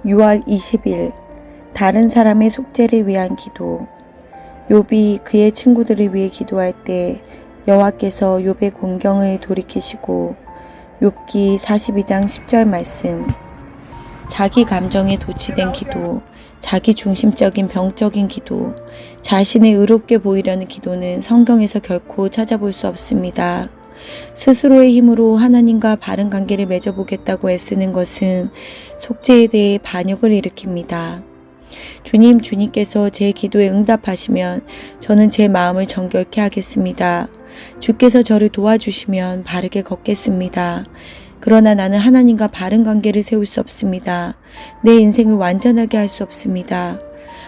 6월 20일 다른 사람의 속죄를 위한 기도. 욥이 그의 친구들을 위해 기도할 때 여호와께서 욥의 공경을 돌이키시고 욥기 42장 10절 말씀. 자기 감정에 도취된 기도, 자기 중심적인 병적인 기도, 자신을 의롭게 보이려는 기도는 성경에서 결코 찾아볼 수 없습니다. 스스로의 힘으로 하나님과 바른 관계를 맺어보겠다고 애쓰는 것은 속죄에 대해 반역을 일으킵니다. 주님께서 제 기도에 응답하시면 저는 제 마음을 정결케 하겠습니다. 주께서 저를 도와주시면 바르게 걷겠습니다. 그러나 나는 하나님과 바른 관계를 세울 수 없습니다. 내 인생을 완전하게 할 수 없습니다.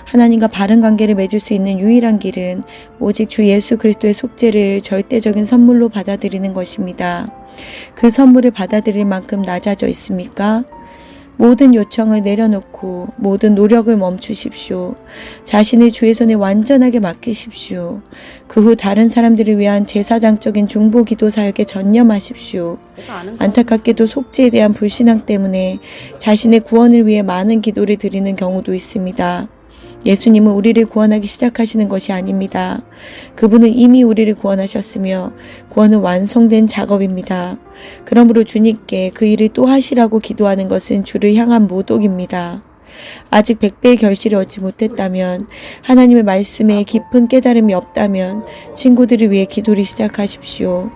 하나님과 바른 관계를 맺을 수 있는 유일한 길은 오직 주 예수 그리스도의 속죄를 절대적인 선물로 받아들이는 것입니다. 그 선물을 받아들일 만큼 낮아져 있습니까? 모든 요청을 내려놓고 모든 노력을 멈추십시오. 자신을 주의 손에 완전하게 맡기십시오. 그 후 다른 사람들을 위한 제사장적인 중보기도 사역에 전념하십시오. 안타깝게도 속죄에 대한 불신앙 때문에 자신의 구원을 위해 많은 기도를 드리는 경우도 있습니다. 예수님은 우리를 구원하기 시작하시는 것이 아닙니다. 그분은 이미 우리를 구원하셨으며 구원은 완성된 작업입니다. 그러므로 주님께 그 일을 또 하시라고 기도하는 것은 주를 향한 모독입니다. 아직 100배의 결실을 얻지 못했다면, 하나님의 말씀에 깊은 깨달음이 없다면 친구들을 위해 기도를 시작하십시오.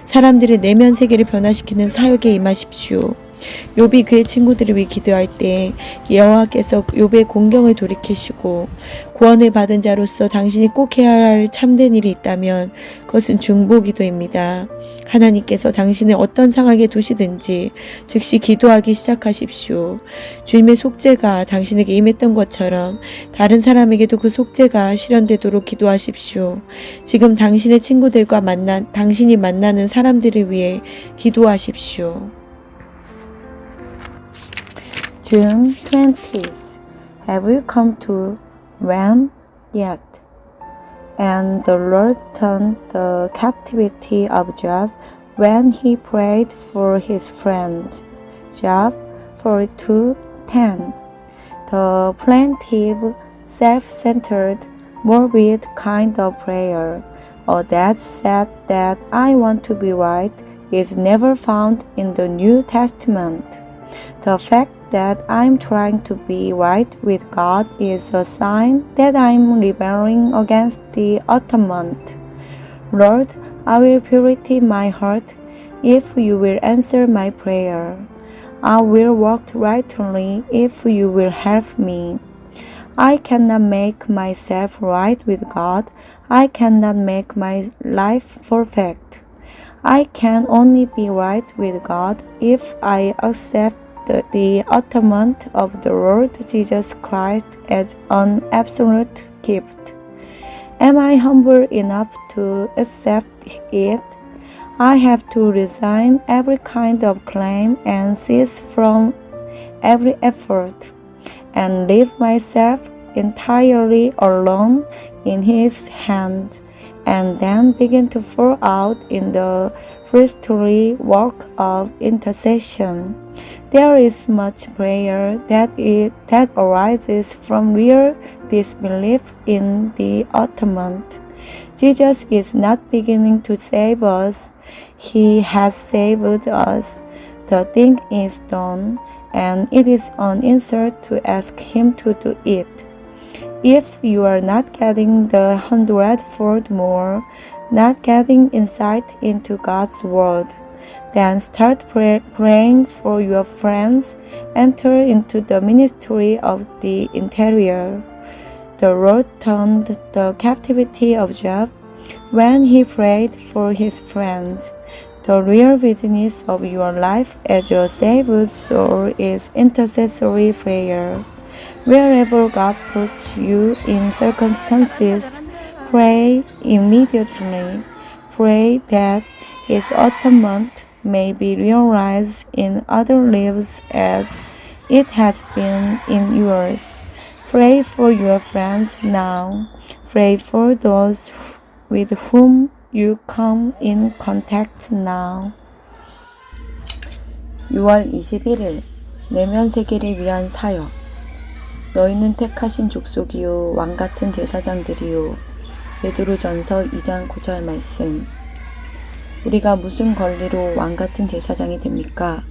사람들의 내면 세계를 변화시키는 사역에 임하십시오. 욥이 그의 친구들을 위해 기도할 때 여호와께서 욥의 공경을 돌이키시고 구원을 받은 자로서 당신이 꼭 해야 할 참된 일이 있다면 그것은 중보기도입니다. 하나님께서 당신을 어떤 상황에 두시든지 즉시 기도하기 시작하십시오. 주님의 속죄가 당신에게 임했던 것처럼 다른 사람에게도 그 속죄가 실현되도록 기도하십시오. 지금 당신의 친구들과 당신이 만나는 사람들을 위해 기도하십시오. June 20th. Have you come to when yet? And the Lord turned the captivity of Job when he prayed for his friends. Job 42:10. The plaintive, self-centered, morbid kind of prayer, or that said that I want to be right, is never found in the New Testament. The fact that I'm trying to be right with God is a sign that I'm rebelling against the atonement. Lord, I will purify my heart if you will answer my prayer. I will walk rightly if you will help me. I cannot make myself right with God. I cannot make my life perfect. I can only be right with God if I accept the atonement of the Lord Jesus Christ as an absolute gift. Am I humble enough to accept it? I have to resign every kind of claim and cease from every effort, and leave myself entirely alone in His hand, and then begin to fall out in the priestly work of intercession. There is much prayer that arises from real disbelief in the atonement. Jesus is not beginning to save us. He has saved us. The thing is done, and it is an insult to ask Him to do it. If you are not getting the 100-fold more, not getting insight into God's Word, then start praying for your friends. Enter into the ministry of the interior. The Lord turned the captivity of Job when he prayed for his friends. The real business of your life as your saved soul is intercessory prayer. Wherever God puts you in circumstances, pray immediately. Pray that His atonement may be realized in other lives as it has been in yours. Pray for your friends now. Pray for those with whom you come in contact now. 6월 21일 내면 세계를 위한 사역. 너희는 택하신 족속이요 왕같은 제사장들이요. 베드로전서 2장 9절 말씀. 우리가 무슨 권리로 왕같은 제사장이 됩니까?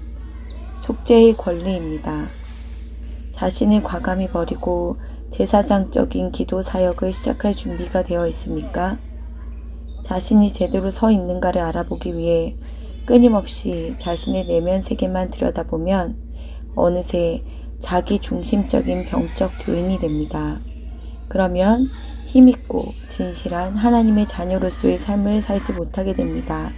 속죄의 권리입니다. 자신을 과감히 버리고 제사장적인 기도 사역을 시작할 준비가 되어 있습니까? 자신이 제대로 서 있는가를 알아보기 위해 끊임없이 자신의 내면 세계만 들여다보면 어느새 자기 중심적인 병적 교인이 됩니다. 그러면 힘있고 진실한 하나님의 자녀로서의 삶을 살지 못하게 됩니다.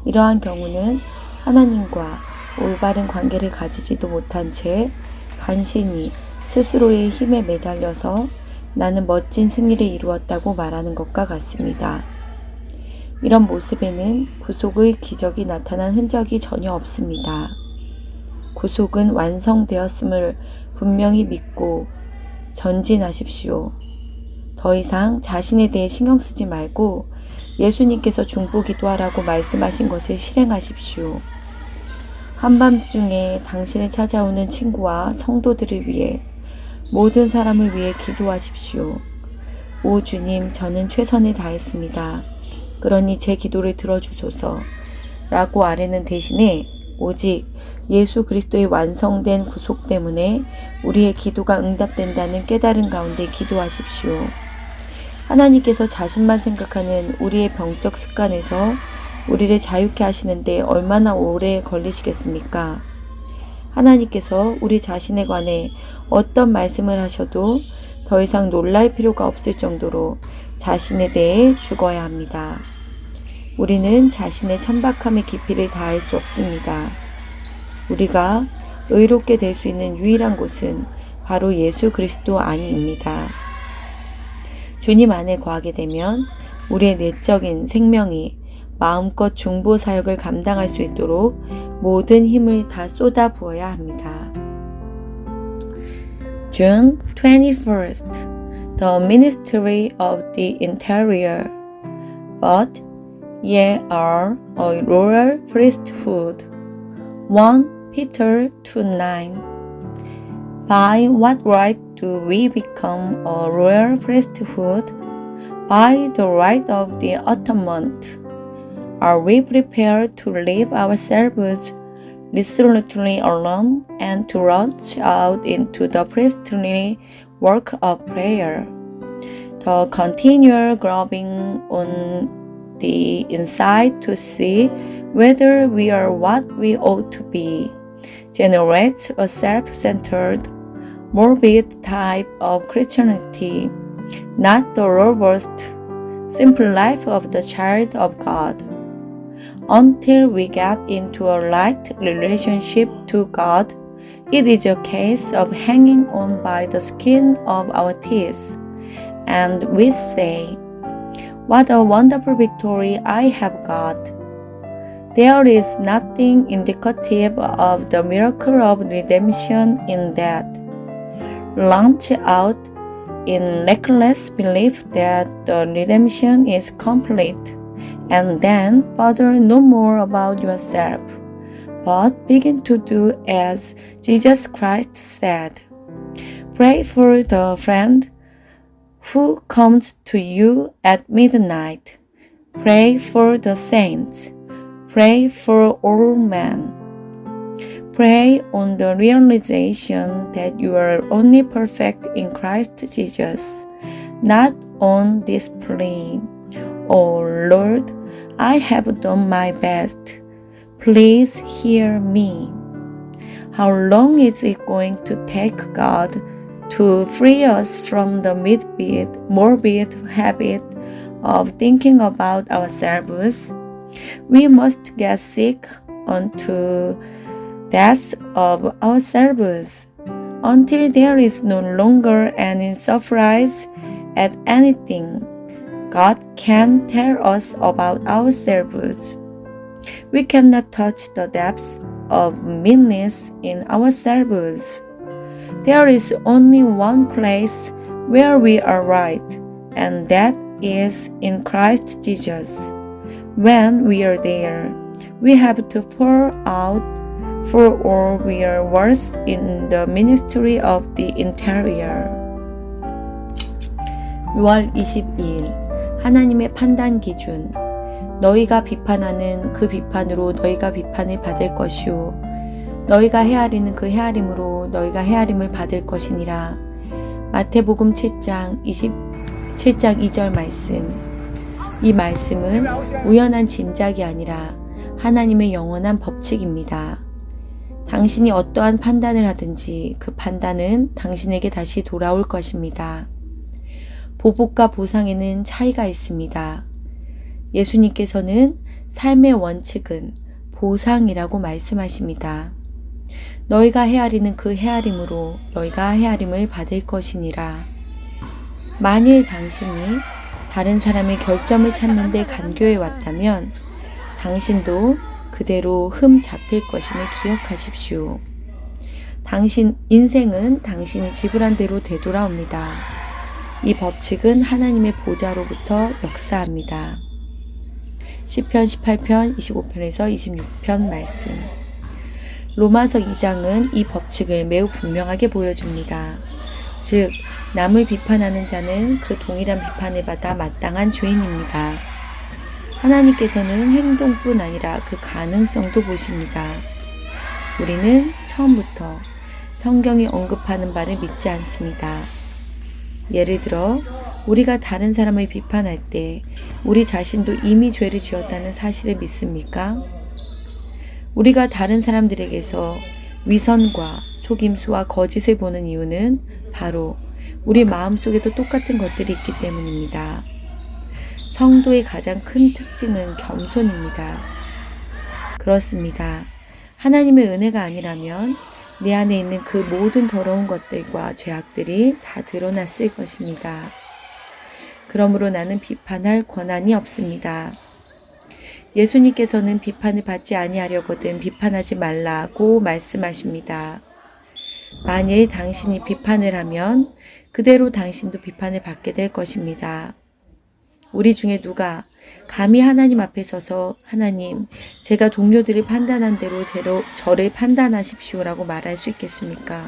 이러한 경우는 하나님과 올바른 관계를 가지지도 못한 채 간신히 스스로의 힘에 매달려서 나는 멋진 승리를 이루었다고 말하는 것과 같습니다. 이런 모습에는 구속의 기적이 나타난 흔적이 전혀 없습니다. 구속은 완성되었음을 분명히 믿고 전진하십시오. 더 이상 자신에 대해 신경 쓰지 말고 예수님께서 중보기도하라고 말씀하신 것을 실행하십시오. 한밤중에 당신을 찾아오는 친구와 성도들을 위해 모든 사람을 위해 기도하십시오. 오 주님, 저는 최선을 다했습니다. 그러니 제 기도를 들어주소서 라고 아뢰는 대신에 오직 예수 그리스도의 완성된 구속 때문에 우리의 기도가 응답된다는 깨달음 가운데 기도하십시오. 하나님께서 자신만 생각하는 우리의 병적 습관에서 우리를 자유케 하시는데 얼마나 오래 걸리시겠습니까? 하나님께서 우리 자신에 관해 어떤 말씀을 하셔도 더 이상 놀랄 필요가 없을 정도로 자신에 대해 죽어야 합니다. 우리는 자신의 천박함의 깊이를 다할 수 없습니다. 우리가 의롭게 될 수 있는 유일한 곳은 바로 예수 그리스도 안입니다. 주님 안에 거하게 되면 우리의 내적인 생명이 마음껏 중보 사역을 감당할 수 있도록 모든 힘을 다 쏟아 부어야 합니다. June 21st. The Ministry of the Interior. But ye are a royal priesthood. 1 Peter 2:9. By what right do we become a royal priesthood? By the right of the atonement. Are we prepared to leave ourselves resolutely alone and to launch out into the priestly work of prayer? The continual groping on the inside to see whether we are what we ought to be generates a self-centered, morbid type of Christianity, not the robust, simple life of the child of God. Until we get into a right relationship to God, it is a case of hanging on by the skin of our teeth. And we say, "What a wonderful victory I have got!" There is nothing indicative of the miracle of redemption in that. Launch out in reckless belief that the redemption is complete, and then bother no more about yourself, but begin to do as Jesus Christ said. Pray for the friend who comes to you at midnight. Pray for the saints. Pray for all men. Pray on the realization that you are only perfect in Christ Jesus, not on this plea. Oh Lord, I have done my best. Please hear me. How long is it going to take God to free us from the morbid habit of thinking about ourselves? We must get sick unto death of ourselves until there is no longer any surprise at anything God can tell us about ourselves. We cannot touch the depths of meanness in ourselves. There is only one place where we are right, and that is in Christ Jesus. When we are there, we have to pour out for all we are worth in the ministry of the interior. 6월 22일 하나님의 판단 기준. 너희가 비판하는 그 비판으로 너희가 비판을 받을 것이요 너희가 헤아리는 그 헤아림으로 너희가 헤아림을 받을 것이니라. 마태복음 7장 2절 말씀. 이 말씀은 우연한 짐작이 아니라 하나님의 영원한 법칙입니다. 당신이 어떠한 판단을 하든지 그 판단은 당신에게 다시 돌아올 것입니다. 보복과 보상에는 차이가 있습니다. 예수님께서는 삶의 원칙은 보상이라고 말씀하십니다. 너희가 헤아리는 그 헤아림으로 너희가 헤아림을 받을 것이니라. 만일 당신이 다른 사람의 결점을 찾는데 간교해 왔다면 당신도 그대로 흠 잡힐 것임을 기억하십시오. 당신 인생은 당신이 지불한 대로 되돌아옵니다. 이 법칙은 하나님의 보좌로부터 역사합니다. 시편 18편 25편에서 26편 말씀. 로마서 2장은 이 법칙을 매우 분명하게 보여줍니다. 즉, 남을 비판하는 자는 그 동일한 비판을 받아 마땅한 죄인입니다. 하나님께서는 행동뿐 아니라 그 가능성도 보십니다. 우리는 처음부터 성경이 언급하는 바를 믿지 않습니다. 예를 들어, 우리가 다른 사람을 비판할 때 우리 자신도 이미 죄를 지었다는 사실을 믿습니까? 우리가 다른 사람들에게서 위선과 속임수와 거짓을 보는 이유는 바로 우리 마음속에도 똑같은 것들이 있기 때문입니다. 성도의 가장 큰 특징은 겸손입니다. 그렇습니다. 하나님의 은혜가 아니라면 내 안에 있는 그 모든 더러운 것들과 죄악들이 다 드러났을 것입니다. 그러므로 나는 비판할 권한이 없습니다. 예수님께서는 비판을 받지 아니하려거든 비판하지 말라고 말씀하십니다. 만일 당신이 비판을 하면 그대로 당신도 비판을 받게 될 것입니다. 우리 중에 누가 감히 하나님 앞에 서서 하나님, 제가 동료들이 판단한 대로 저를 판단하십시오라고 말할 수 있겠습니까?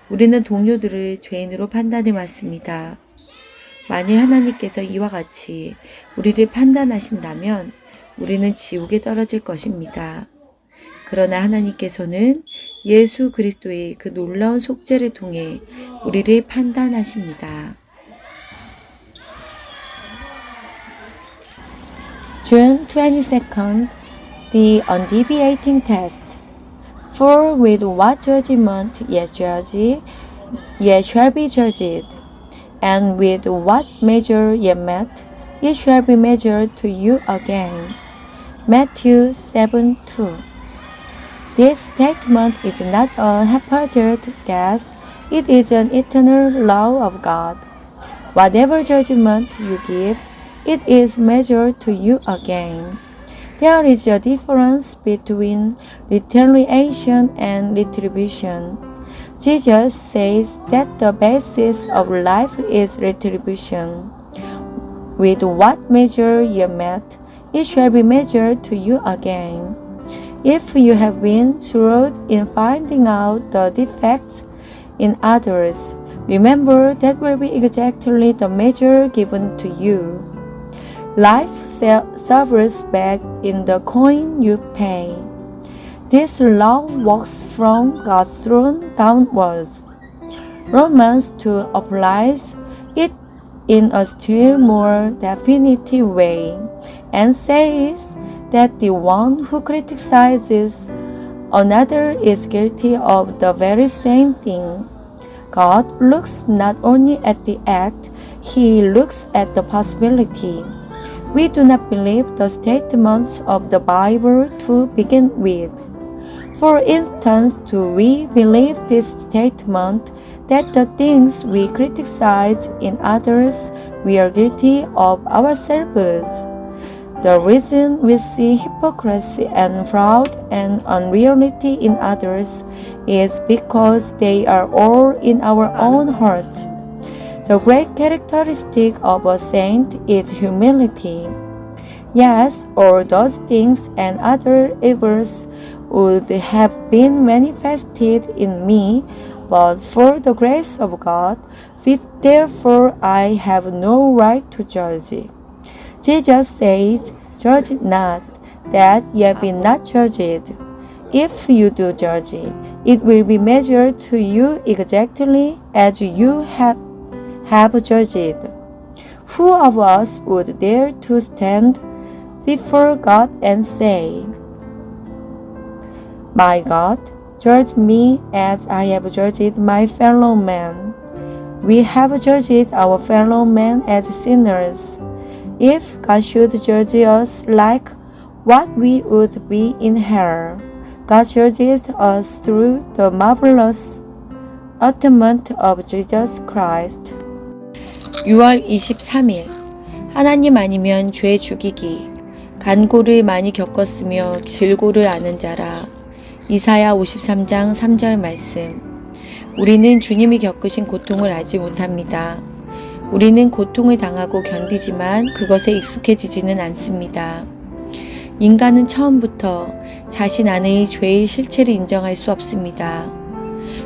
우리는 동료들을 죄인으로 판단해 왔습니다. 만일 하나님께서 이와 같이 우리를 판단하신다면 우리는 지옥에 떨어질 것입니다. 그러나 하나님께서는 예수 그리스도의 그 놀라운 속죄를 통해 우리를 판단하십니다. June 22nd, the undeviating test. For with what judgment ye judge, ye shall be judged. And with what measure ye met, it shall be measured to you again. Matthew 7:2. This statement is not a haphazard guess, it is an eternal law of God. Whatever judgment you give, it is measured to you again. There is a difference between retaliation and retribution. Jesus says that the basis of life is retribution. With what measure you met, it shall be measured to you again. If you have been shrewd in finding out the defects in others, remember that will be exactly the measure given to you. Life serves back in the coin you pay. This law works from God's throne downwards. Romans 2 applies it in a still more definitive way and says that the one who criticizes another is guilty of the very same thing. God looks not only at the act, He looks at the possibility. We do not believe the statements of the Bible to begin with. For instance, do we believe this statement that the things we criticize in others we are guilty of ourselves? The reason we see hypocrisy and fraud and unreality in others is because they are all in our own heart. The great characteristic of a saint is humility. Yes, all those things and other evils would have been manifested in me, but for the grace of God, therefore I have no right to judge. Jesus says, "Judge not, that ye be not judged. If you do judge, it will be measured to you exactly as you have judged." Who of us would dare to stand before God and say, "My God, judge me as I have judged my fellow man"? We have judged our fellow men as sinners. If God should judge us like what we would be in hell, God judges us through the marvelous atonement of Jesus Christ. 6월 23일 하나님 아니면 죄 죽이기. 간고를 많이 겪었으며 질고를 아는 자라. 이사야 53장 3절 말씀. 우리는 주님이 겪으신 고통을 알지 못합니다. 우리는 고통을 당하고 견디지만 그것에 익숙해지지는 않습니다. 인간은 처음부터 자신 안의 죄의 실체를 인정할 수 없습니다.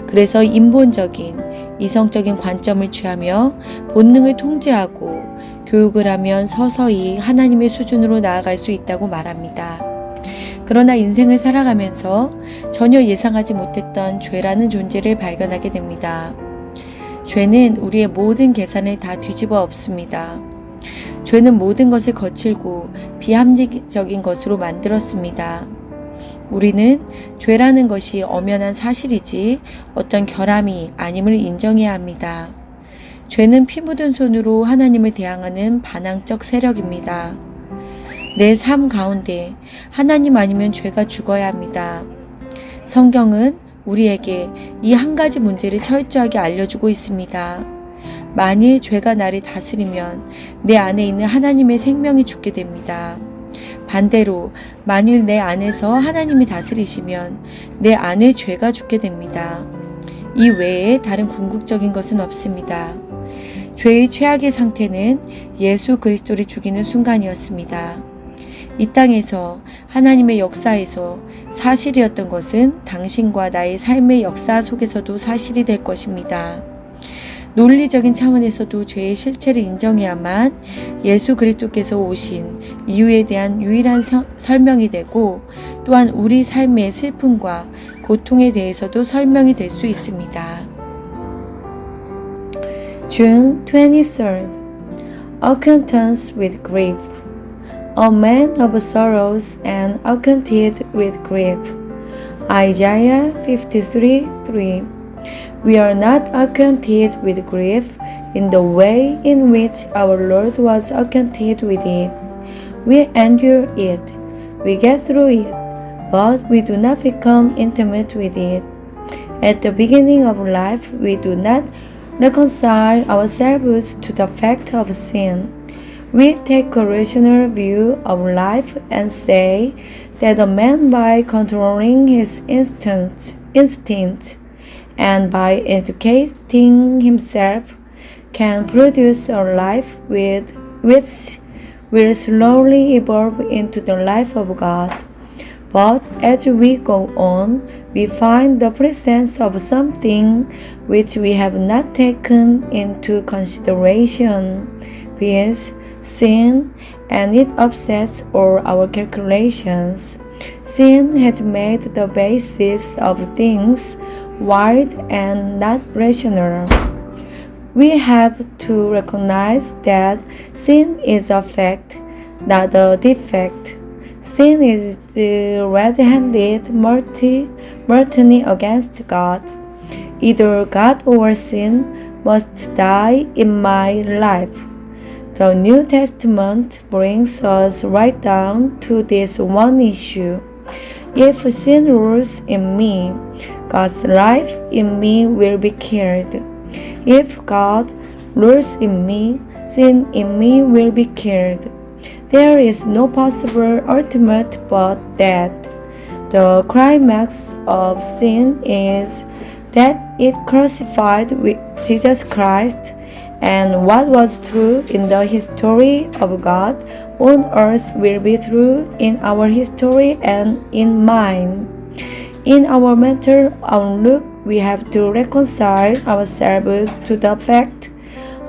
그래서 인본적인, 이성적인 관점을 취하며 본능을 통제하고 교육을 하면 서서히 하나님의 수준으로 나아갈 수 있다고 말합니다. 그러나 인생을 살아가면서 전혀 예상하지 못했던 죄라는 존재를 발견하게 됩니다. 죄는 우리의 모든 계산을 다 뒤집어 엎습니다. 죄는 모든 것을 거칠고 비합리적인 것으로 만들었습니다. 우리는 죄라는 것이 엄연한 사실이지 어떤 결함이 아님을 인정해야 합니다. 죄는 피 묻은 손으로 하나님을 대항하는 반항적 세력입니다. 내 삶 가운데 하나님 아니면 죄가 죽어야 합니다. 성경은 우리에게 이 한 가지 문제를 철저하게 알려주고 있습니다. 만일 죄가 나를 다스리면 내 안에 있는 하나님의 생명이 죽게 됩니다. 반대로 만일 내 안에서 하나님이 다스리시면 내 안에 죄가 죽게 됩니다. 이 외에 다른 궁극적인 것은 없습니다. 죄의 최악의 상태는 예수 그리스도를 죽이는 순간이었습니다. 이 땅에서 하나님의 역사에서 사실이었던 것은 당신과 나의 삶의 역사 속에서도 사실이 될 것입니다. 논리적인 차원에서도 죄의 실체를 인정해야만 예수 그리스도께서 오신 이유에 대한 유일한 설명이 되고 또한 우리 삶의 슬픔과 고통에 대해서도 설명이 될 수 있습니다. June 23rd. Acquaintance with grief. A man of sorrows and acquainted with grief. Isaiah 53:3. We are not acquainted with grief in the way in which our Lord was acquainted with it. We endure it, we get through it, but we do not become intimate with it. At the beginning of life, we do not reconcile ourselves to the fact of sin. We take a rational view of life and say that a man, by controlling his instinct and by educating himself, can produce a life which will slowly evolve into the life of God. But as we go on, we find the presence of something which we have not taken into consideration, viz., sin, and it upsets all our calculations. Sin has made the basis of things wild and not rational. We have to recognize that sin is a fact, not a defect. Sin is the red-handed mutiny against God. Either God or sin must die in my life. The New Testament brings us right down to this one issue. If sin rules in me, God's life in me will be killed. If God rules in me, sin in me will be killed. There is no possible ultimate but that. The climax of sin is that it crucified with Jesus Christ, and what was true in the history of God on earth will be true in our history and in mine. In our mental outlook, we have to reconcile ourselves to the fact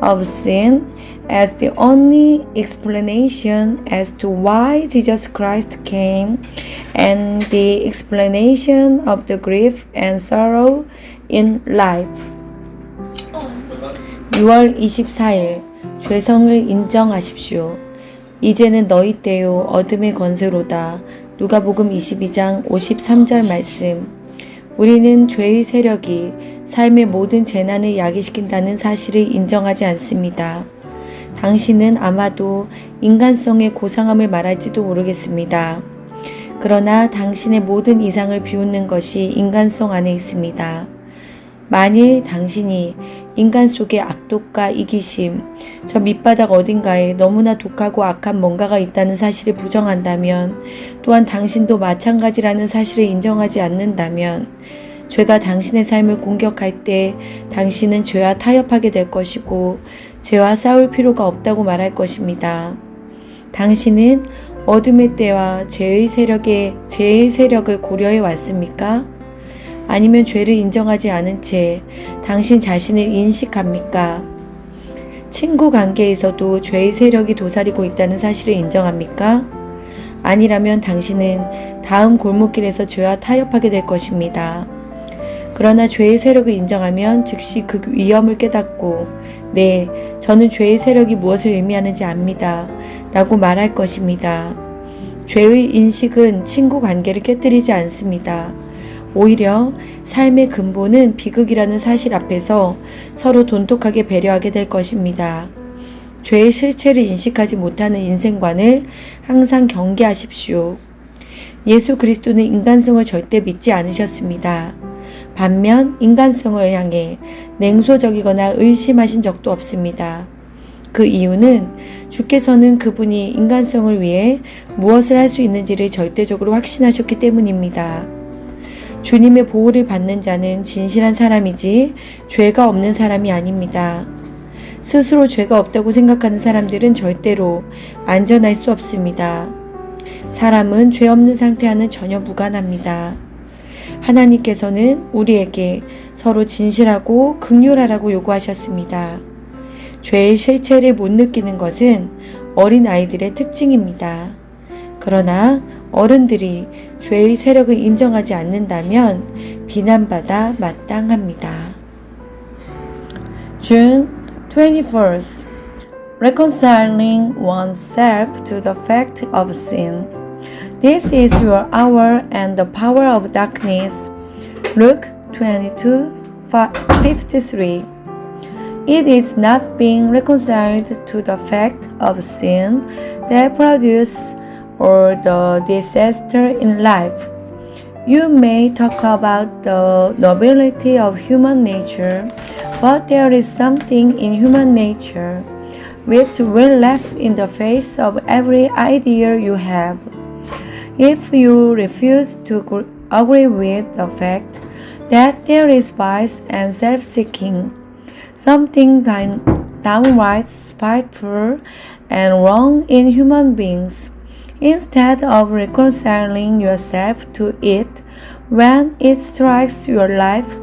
of sin as the only explanation as to why Jesus Christ came and the explanation of the grief and sorrow in life. 6월 24일 죄성을 인정하십시오. 이제는 너희 때요 어둠의 권세로다. 누가복음 22장 53절 말씀. 우리는 죄의 세력이 삶의 모든 재난을 야기시킨다는 사실을 인정하지 않습니다. 당신은 아마도 인간성의 고상함을 말할지도 모르겠습니다. 그러나 당신의 모든 이상을 비웃는 것이 인간성 안에 있습니다. 만일 당신이 인간 속의 악독과 이기심, 저 밑바닥 어딘가에 너무나 독하고 악한 뭔가가 있다는 사실을 부정한다면, 또한 당신도 마찬가지라는 사실을 인정하지 않는다면, 죄가 당신의 삶을 공격할 때 당신은 죄와 타협하게 될 것이고 죄와 싸울 필요가 없다고 말할 것입니다. 당신은 어둠의 때와 죄의 세력을 고려해 왔습니까? 아니면 죄를 인정하지 않은 채 당신 자신을 인식합니까? 친구 관계에서도 죄의 세력이 도사리고 있다는 사실을 인정합니까? 아니라면 당신은 다음 골목길에서 죄와 타협하게 될 것입니다. 그러나 죄의 세력을 인정하면 즉시 그 위험을 깨닫고 네, 저는 죄의 세력이 무엇을 의미하는지 압니다. 라고 말할 것입니다. 죄의 인식은 친구 관계를 깨뜨리지 않습니다. 오히려 삶의 근본은 비극이라는 사실 앞에서 서로 돈독하게 배려하게 될 것입니다. 죄의 실체를 인식하지 못하는 인생관을 항상 경계하십시오. 예수 그리스도는 인간성을 절대 믿지 않으셨습니다. 반면 인간성을 향해 냉소적이거나 의심하신 적도 없습니다. 그 이유는 주께서는 그분이 인간성을 위해 무엇을 할 수 있는지를 절대적으로 확신하셨기 때문입니다. 주님의 보호를 받는 자는 진실한 사람이지 죄가 없는 사람이 아닙니다. 스스로 죄가 없다고 생각하는 사람들은 절대로 안전할 수 없습니다. 사람은 죄 없는 상태와는 전혀 무관합니다. 하나님께서는 우리에게 서로 진실하고 긍휼하라고 요구하셨습니다. 죄의 실체를 못 느끼는 것은 어린 아이들의 특징입니다. 그러나 어른들이 죄의 세력을 인정하지 않는다면 비난받아 마땅합니다. June 21st. Reconciling oneself to the fact of sin. This is your hour and the power of darkness. Luke 22:53. It is not being reconciled to the fact of sin that produces or the disaster in life. You may talk about the nobility of human nature, but there is something in human nature which will laugh in the face of every idea you have. If you refuse to agree with the fact that there is vice and self-seeking, something downright spiteful and wrong in human beings, instead of reconciling yourself to it when it strikes your life,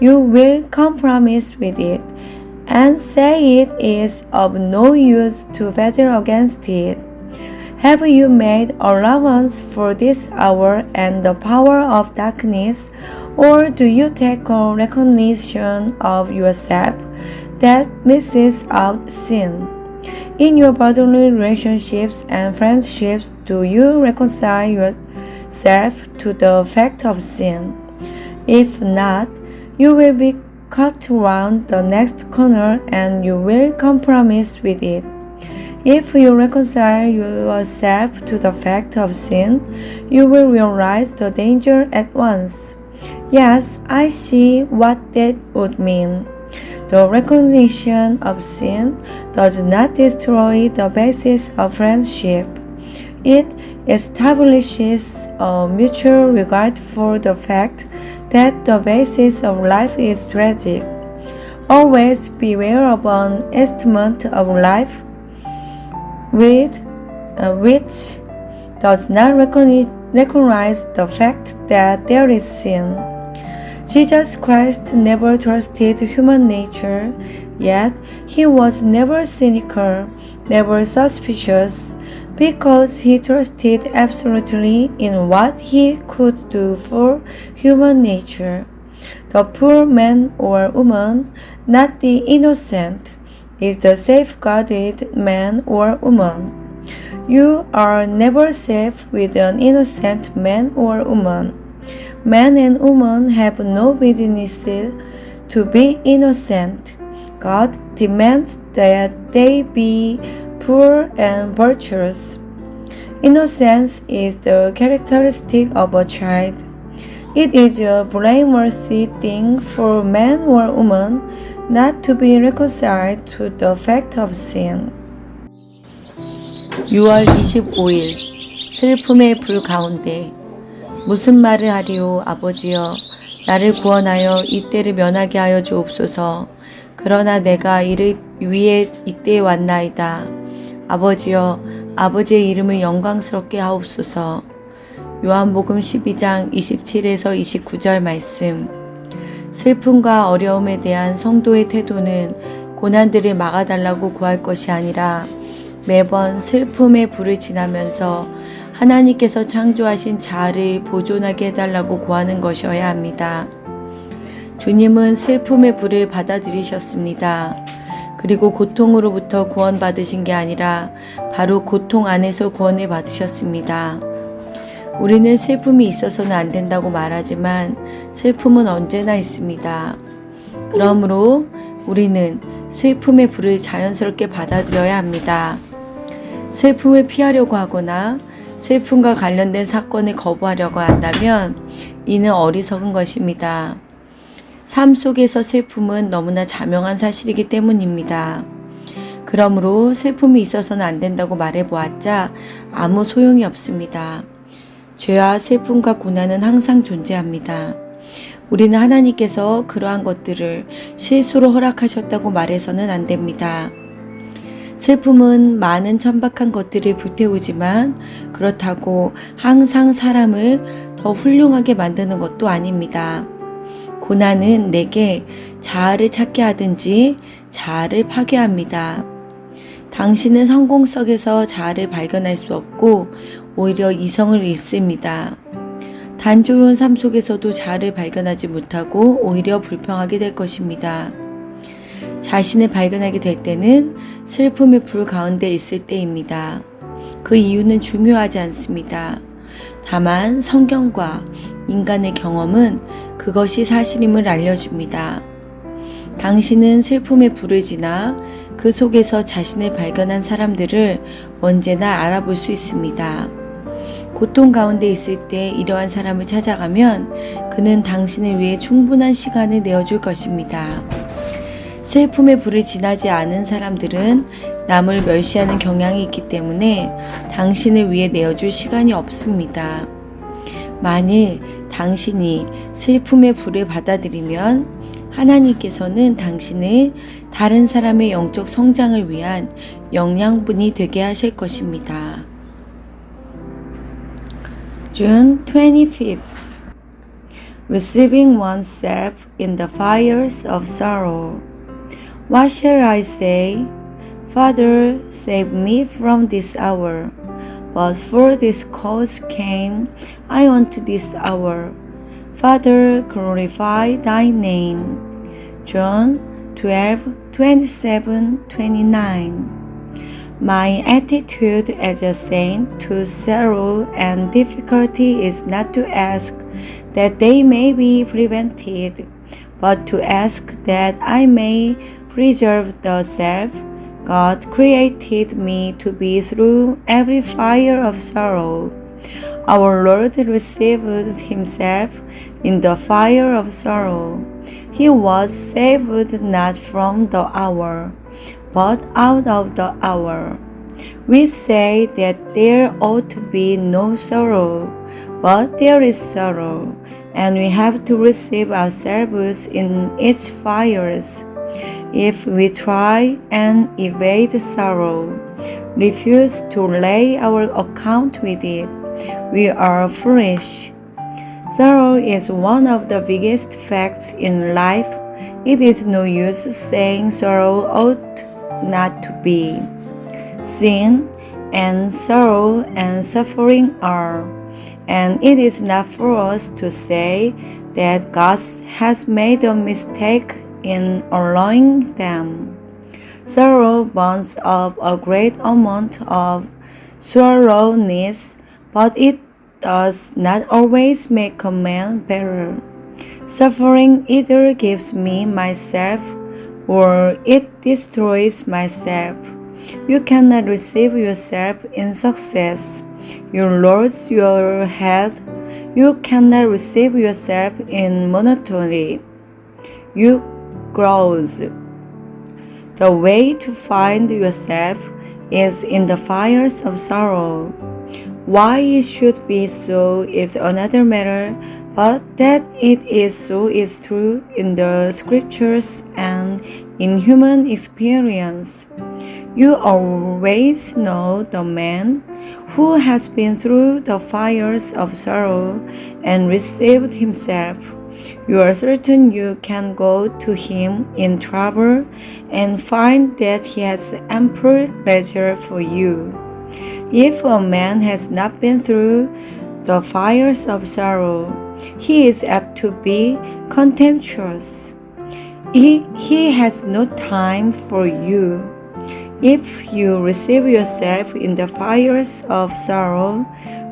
you will compromise with it and say it is of no use to battle against it. Have you made allowance for this hour and the power of darkness, or do you take a recognition of yourself that misses out sin? In your bodily relationships and friendships, do you reconcile yourself to the fact of sin? If not, you will be cut round the next corner and you will compromise with it. If you reconcile yourself to the fact of sin, you will realize the danger at once. Yes, I see what that would mean. The recognition of sin does not destroy the basis of friendship. It establishes a mutual regard for the fact that the basis of life is tragic. Always beware of an estimate of life which does not recognize recognize the fact that there is sin. Jesus Christ never trusted human nature, yet he was never cynical, never suspicious, because he trusted absolutely in what he could do for human nature. The poor man or woman, not the innocent, is the safeguarded man or woman. You are never safe with an innocent man or woman. Man and woman have no business to be innocent. God demands that they be pure and virtuous. Innocence is the characteristic of a child. It is a blameworthy thing for man or woman not to be reconciled to the fact of sin. 6월 25일 슬픔의 불 가운데 무슨 말을 하리오 아버지여 나를 구원하여 이때를 면하게 하여 주옵소서. 그러나 내가 이를 위해 이때에 왔나이다. 아버지여 아버지의 이름을 영광스럽게 하옵소서. 요한복음 12장 27에서 29절 말씀. 슬픔과 어려움에 대한 성도의 태도는 고난들을 막아달라고 구할 것이 아니라 매번 슬픔의 불을 지나면서 하나님께서 창조하신 자아를 보존하게 해달라고 구하는 것이어야 합니다. 주님은 슬픔의 불을 받아들이셨습니다. 그리고 고통으로부터 구원받으신 게 아니라 바로 고통 안에서 구원을 받으셨습니다. 우리는 슬픔이 있어서는 안 된다고 말하지만 슬픔은 언제나 있습니다. 그러므로 우리는 슬픔의 불을 자연스럽게 받아들여야 합니다. 슬픔을 피하려고 하거나 슬픔과 관련된 사건을 거부하려고 한다면 이는 어리석은 것입니다. 삶 속에서 슬픔은 너무나 자명한 사실이기 때문입니다. 그러므로 슬픔이 있어서는 안 된다고 말해보았자 아무 소용이 없습니다. 죄와 슬픔과 고난은 항상 존재합니다. 우리는 하나님께서 그러한 것들을 실수로 허락하셨다고 말해서는 안 됩니다. 슬픔은 많은 천박한 것들을 불태우지만 그렇다고 항상 사람을 더 훌륭하게 만드는 것도 아닙니다. 고난은 내게 자아를 찾게 하든지 자아를 파괴합니다. 당신은 성공 속에서 자아를 발견할 수 없고 오히려 이성을 잃습니다. 단조로운 삶 속에서도 자아를 발견하지 못하고 오히려 불평하게 될 것입니다. 자신을 발견하게 될 때는 슬픔의 불 가운데 있을 때입니다. 그 이유는 중요하지 않습니다. 다만 성경과 인간의 경험은 그것이 사실임을 알려줍니다. 당신은 슬픔의 불을 지나 그 속에서 자신을 발견한 사람들을 언제나 알아볼 수 있습니다. 고통 가운데 있을 때 이러한 사람을 찾아가면 그는 당신을 위해 충분한 시간을 내어줄 것입니다. 슬픔의 불을 지나지 않은 사람들은 남을 멸시하는 경향이 있기 때문에 당신을 위해 내어줄 시간이 없습니다. 만일 당신이 슬픔의 불을 받아들이면 하나님께서는 당신을 다른 사람의 영적 성장을 위한 영양분이 되게 하실 것입니다. June 25th. Receiving oneself in the fires of sorrow. What shall I say? Father, save me from this hour. But for this cause came I unto this hour. Father, glorify thy name. John 12:27-29. My attitude as a saint to sorrow and difficulty is not to ask that they may be prevented, but to ask that I may preserve the self God created me to be through every fire of sorrow. Our Lord received himself in the fire of sorrow. He was saved not from the hour, but out of the hour. We say that there ought to be no sorrow, but there is sorrow, and we have to receive ourselves in its fires. If we try and evade sorrow, refuse to lay our account with it, we are foolish. Sorrow is one of the biggest facts in life. It is no use saying sorrow ought not to be. Sin and sorrow and suffering are, and it is not for us to say that God has made a mistake in allowing them. Sorrow burns up a great amount of sorrowness, but it does not always make a man better. Suffering either gives me myself or it destroys myself. You cannot receive yourself in success. You lose your head. You cannot receive yourself in monotony. You grows. The way to find yourself is in the fires of sorrow. Why it should be so is another matter, but that it is so is true in the scriptures and in human experience. You always know the man who has been through the fires of sorrow and received himself. You are certain you can go to him in trouble and find that he has ample pleasure for you. If a man has not been through the fires of sorrow, he is apt to be contemptuous. He has no time for you. If you receive yourself in the fires of sorrow,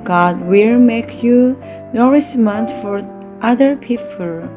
God will make you nourishment for other people.